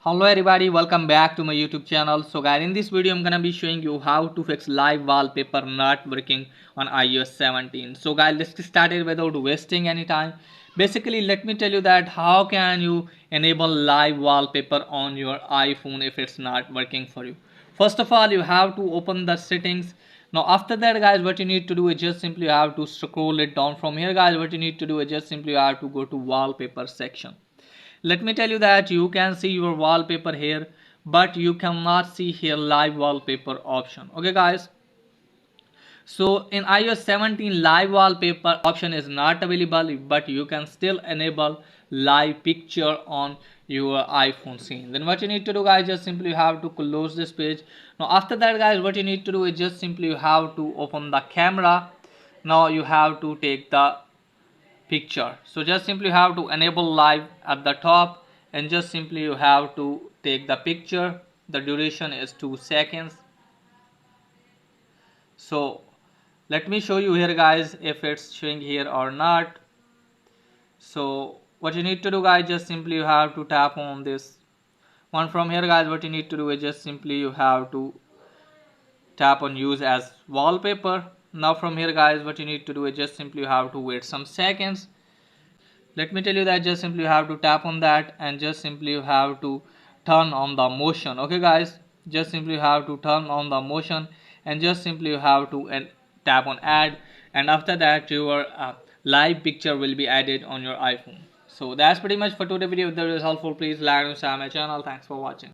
Hello everybody, welcome back to my YouTube channel. So guys, in this video I'm gonna be showing you how to fix live wallpaper not working on iOS 17. So guys, let's get started without wasting any time. Basically, let me tell you that how can you enable live wallpaper on your iPhone if it's not working for you. First of all, you have to open the settings. Now after that guys, what you need to do is just simply you have to scroll it down. From here guys, what you need to do is just simply you have to go to wallpaper section. Let me tell you that you can see your wallpaper here, but you cannot see here live wallpaper option. Okay guys, so in iOS 17 live wallpaper option is not available, but you can still enable live picture on your iPhone scene. Then what you need to do guys, just simply you have to close this page. Now after that guys, what you need to do is just simply you have to open the camera. Now you have to take the picture. So just simply you have to enable live at the top, and just simply you have to take the picture. The duration is 2 seconds. So let me show you here guys if it's showing here or not. So what you need to do guys, just simply you have to tap on this one. From here guys, what you need to do is just simply you have to tap on use as wallpaper. Now from here guys, what you need to do is just simply you have to wait some seconds. Let me tell you that just simply you have to tap on that, and just simply you have to turn on the motion. Okay guys, just simply you have to turn on the motion, and just simply you have to tap on add, and after that your live picture will be added on your iPhone. So that's pretty much for today's video. If that is helpful, please like and subscribe my channel. Thanks for watching.